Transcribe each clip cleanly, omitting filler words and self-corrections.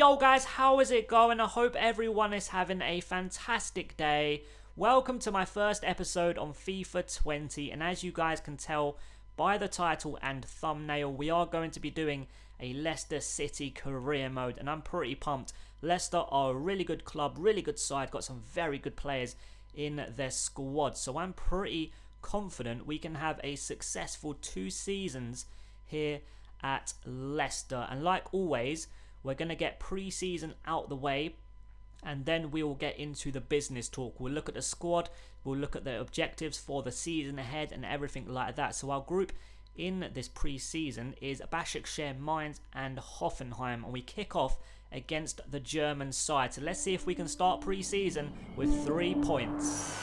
Yo guys, how is it going? I hope everyone is having a fantastic day. Welcome to my first episode on FIFA 20, and as you guys can tell by the title and thumbnail, we are going to be doing a Leicester City career mode, and I'm pretty pumped. Leicester are a really good club, really good side, got some very good players in their squad, so I'm pretty confident we can have a successful 2 seasons here at Leicester. And like always, we're going to get pre-season out the way, and then we will get into the business talk. We'll look at the squad, we'll look at the objectives for the season ahead and everything like that. So our group in this pre-season is Başakşehir, Mainz and Hoffenheim, and we kick off against the German side. So let's see if we can start pre-season with 3 points.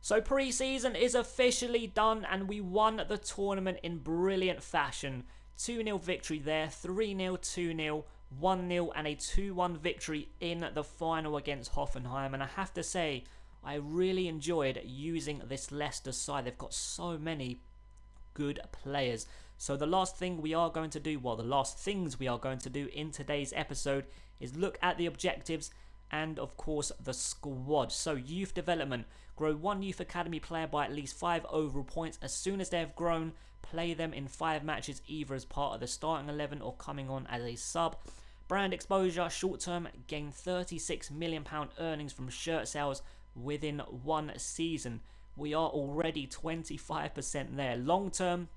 So pre-season is officially done, and we won the tournament in brilliant fashion. 2-0 victory there, 3-0, 2-0, 1-0 and a 2-1 victory in the final against Hoffenheim. And I have to say, I really enjoyed using this Leicester side. They've got so many good players. So the last thing we are going to do, well, the last things we are going to do in today's episode is look at the objectives and of course the squad. So youth development, grow 1 youth academy player by at least 5 overall points. As soon as they have grown, play them in 5 matches either as part of the starting 11 or coming on as a sub. Brand exposure, short term, gain £36 million earnings from shirt sales within 1 season. We are already 25% there. Long term,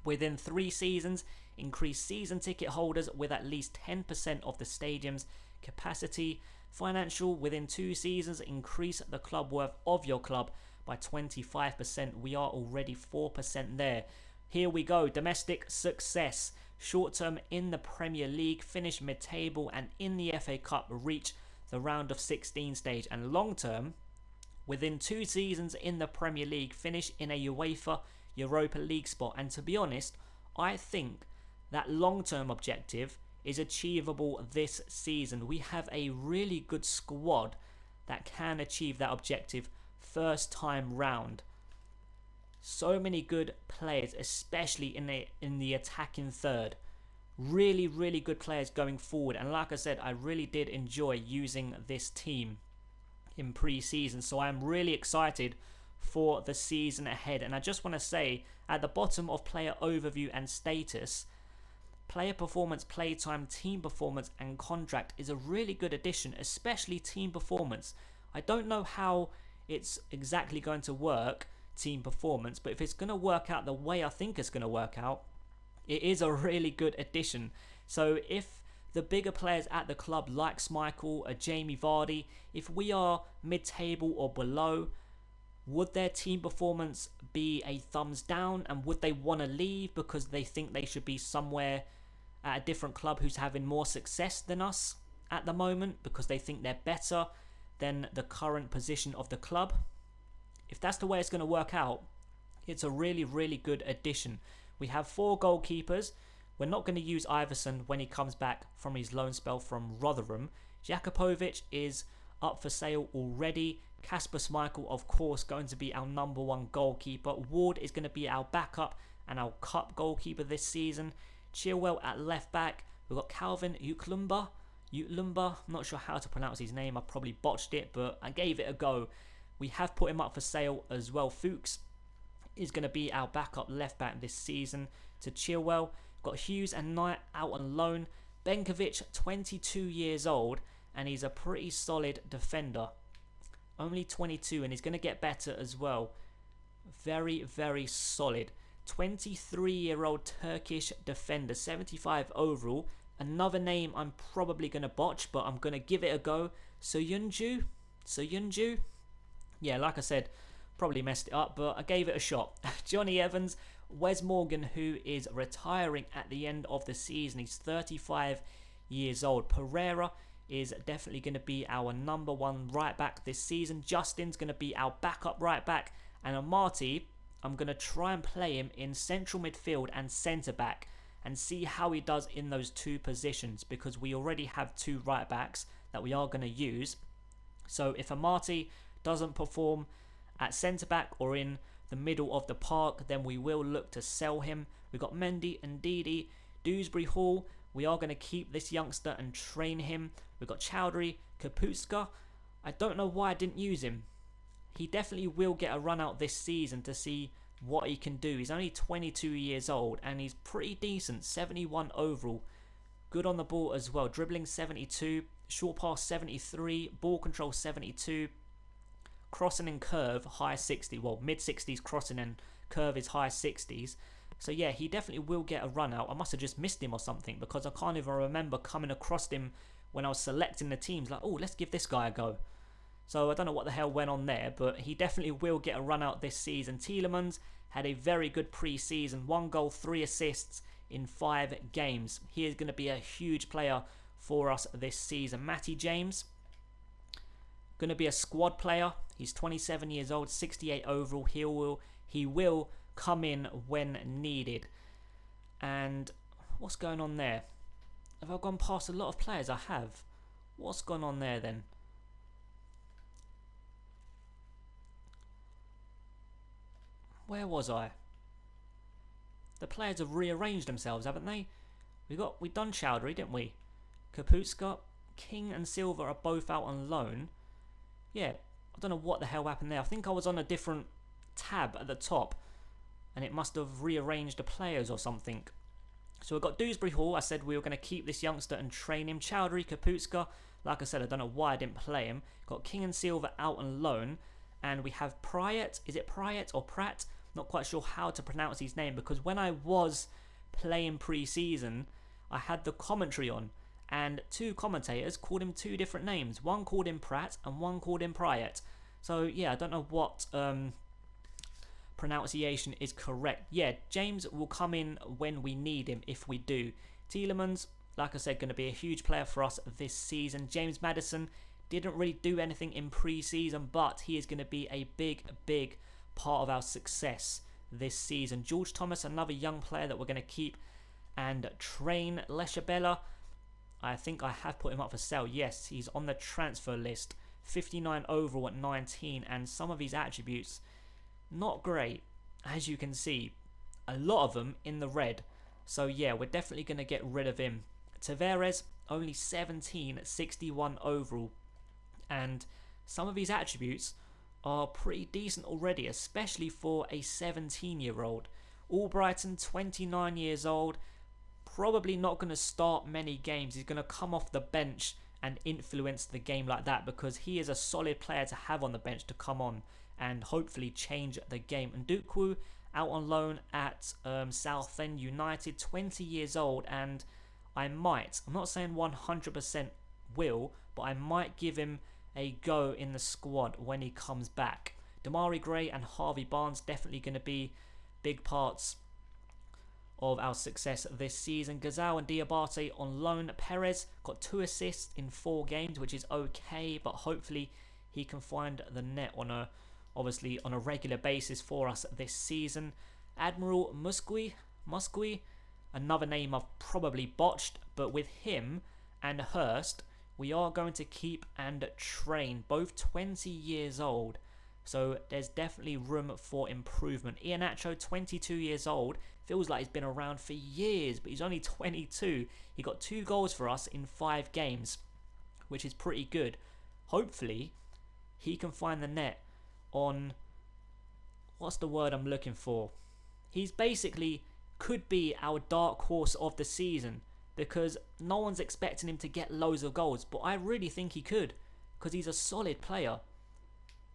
within 3 seasons, increase season ticket holders with at least 10% of the stadium's capacity. Financial, within 2 seasons, increase the club worth of your club by 25%. We are already 4% there. Here we go. Domestic success. Short term in the Premier League, finish mid-table, and in the FA Cup reach the round of 16 stage. And long term, within 2 seasons in the Premier League, finish in a UEFA Europa League spot. And to be honest, I think that long-term objective is achievable this season. We have a really good squad that can achieve that objective first time round. So many good players, especially in the attacking third. Really, really good players going forward. And like I said, I really did enjoy using this team in pre-season. So I'm really excited for the season ahead. And I just want to say, at the bottom of player overview and status, player performance, playtime, team performance, and contract is a really good addition, especially team performance. I don't know how it's exactly going to work, team performance, but if it's going to work out the way I think it's going to work out, it is a really good addition. So if the bigger players at the club, like Schmeichel, Jamie Vardy, if we are mid-table or below, would their team performance be a thumbs down, and would they want to leave because they think they should be somewhere at a different club who's having more success than us at the moment because they think they're better than the current position of the club? If that's the way it's going to work out, it's a really, really good addition. We have 4 goalkeepers. We're not going to use Iverson when he comes back from his loan spell from Rotherham. Jakupovic is up for sale already. Kasper Schmeichel, of course, going to be our number 1 goalkeeper. Ward is going to be our backup and our cup goalkeeper this season. Chilwell at left back. We've got Calvin Utlumba. I'm not sure how to pronounce his name. I probably botched it, but I gave it a go. We have put him up for sale as well. Fuchs is going to be our backup left back this season to Chilwell. Got Hughes and Knight out on loan. Benkovic, 22 years old, and he's a pretty solid defender. Only 22, and he's going to get better as well. Very, very solid. 23-year-old Turkish defender, 75 overall. Another name I'm probably going to botch, but I'm going to give it a go. Soyuncu? Yeah, like I said, probably messed it up, but I gave it a shot. Johnny Evans, Wes Morgan, who is retiring at the end of the season. He's 35 years old. Pereira is definitely going to be our number 1 right back this season. Justin's going to be our backup right back. And Amati, I'm going to try and play him in central midfield and centre back and see how he does in those 2 positions, because we already have 2 right backs that we are going to use. So if Amati doesn't perform at centre back or in the middle of the park, then we will look to sell him. We've got Mendy and Ndidi. Dewsbury Hall, we are going to keep this youngster and train him. We've got Chowdhury, Kapustka. I don't know why I didn't use him. He definitely will get a run out this season to see what he can do. He's only 22 years old and he's pretty decent. 71 overall. Good on the ball as well. Dribbling 72. Short pass 73. Ball control 72. Crossing and curve high 60. Well, mid 60s crossing and curve is high 60s. So yeah, he definitely will get a run out. I must have just missed him or something, because I can't even remember coming across him when I was selecting the teams. Like, oh, let's give this guy a go. So I don't know what the hell went on there, but he definitely will get a run out this season. Tielemans had a very good pre-season. 1 goal, 3 assists in 5 games. He is going to be a huge player for us this season. Matty James, going to be a squad player. He's 27 years old, 68 overall. He will come in when needed. And what's going on there? Have I gone past a lot of players? I have. What's gone on there then? Where was I? The players have rearranged themselves, haven't they? We done Chowdhury, didn't we? Kapustka, King and Silva are both out on loan. Yeah, I don't know what the hell happened there. I think I was on a different tab at the top, and it must have rearranged the players or something. So we've got Dewsbury Hall. I said we were going to keep this youngster and train him. Chowdhury, Kapustka. Like I said, I don't know why I didn't play him. Got King and Silva out on loan. And we have Pryatt. Is it Pryatt or Pratt? Not quite sure how to pronounce his name, because when I was playing pre-season, I had the commentary on, and 2 commentators called him 2 different names. One called him Pratt and one called him Pryatt. So yeah, I don't know what pronunciation is correct. Yeah, James will come in when we need him if we do. Tielemans, like I said, going to be a huge player for us this season. James Maddison didn't really do anything in pre-season, but he is going to be a big part of our success this season. George Thomas, another young player that we're going to keep and train. Leicester, I think I have put him up for sale. Yes, he's on the transfer list. 59 overall at 19, and some of his attributes not great, as you can see, a lot of them in the red. So yeah, we're definitely going to get rid of him. Tavares, only 17 at 61 overall, and some of his attributes are pretty decent already, especially for a 17-year-old. Albrighton, 29 years old, probably not going to start many games. He's going to come off the bench and influence the game like that, because he is a solid player to have on the bench to come on and hopefully change the game. And Ndukwu, out on loan at Southend United, 20 years old, and I'm not saying 100% will, but I might give him a go in the squad when he comes back. Damari Gray and Harvey Barnes definitely going to be big parts of our success this season. Gazal and Diabate on loan. Perez got 2 assists in 4 games, which is okay, but hopefully he can find the net obviously on a regular basis for us this season. Admiral Musqui, another name I've probably botched, but with him and Hurst, we are going to keep and train, both 20 years old. So there's definitely room for improvement. Iheanacho, 22 years old, feels like he's been around for years, but he's only 22. He got 2 goals for us in 5 games, which is pretty good. Hopefully, he can find the net on, what's the word I'm looking for? He's basically could be our dark horse of the season, because no one's expecting him to get loads of goals, but I really think he could, because he's a solid player.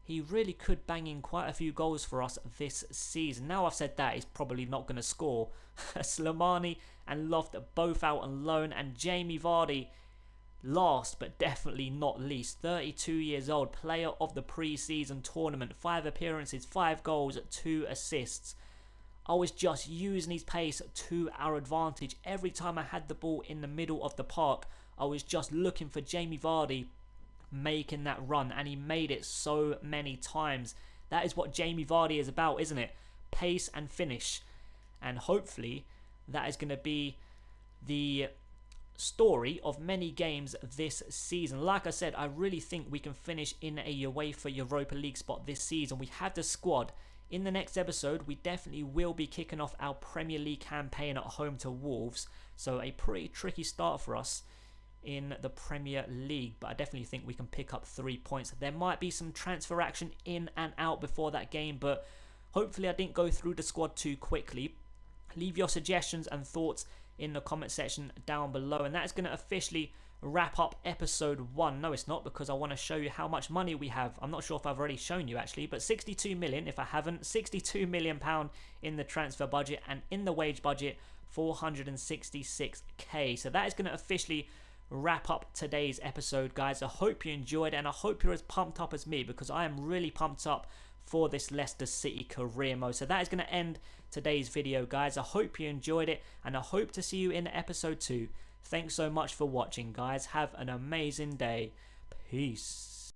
He really could bang in quite a few goals for us this season. Now I've said that, he's probably not going to score. Slimani and Loft are both out on loan, and Jamie Vardy, last but definitely not least, 32 years old, player of the pre-season tournament, 5 appearances, 5 goals, 2 assists. I was just using his pace to our advantage. Every time I had the ball in the middle of the park, I was just looking for Jamie Vardy making that run, and he made it so many times. That is what Jamie Vardy is about, isn't it? Pace and finish. And hopefully that is going to be the story of many games this season. Like I said, I really think we can finish in a UEFA Europa League spot this season. We have the squad. In the next episode, we definitely will be kicking off our Premier League campaign at home to Wolves. So a pretty tricky start for us in the Premier League, but I definitely think we can pick up 3 points. There might be some transfer action in and out before that game, but hopefully I didn't go through the squad too quickly. Leave your suggestions and thoughts in the comment section down below, and that is going to officially wrap up episode 1. No, it's not, because I want to show you how much money we have. I'm not sure if I've already shown you actually, but 62 million, if I haven't, 62 million pound in the transfer budget, and in the wage budget 466k. So that is going to officially wrap up today's episode, guys. I hope you enjoyed, and I hope you're as pumped up as me, because I am really pumped up for this Leicester City career mode. So that is going to end today's video, guys. I hope you enjoyed it, and I hope to see you in episode 2. Thanks so much for watching, guys. Have an amazing day. Peace.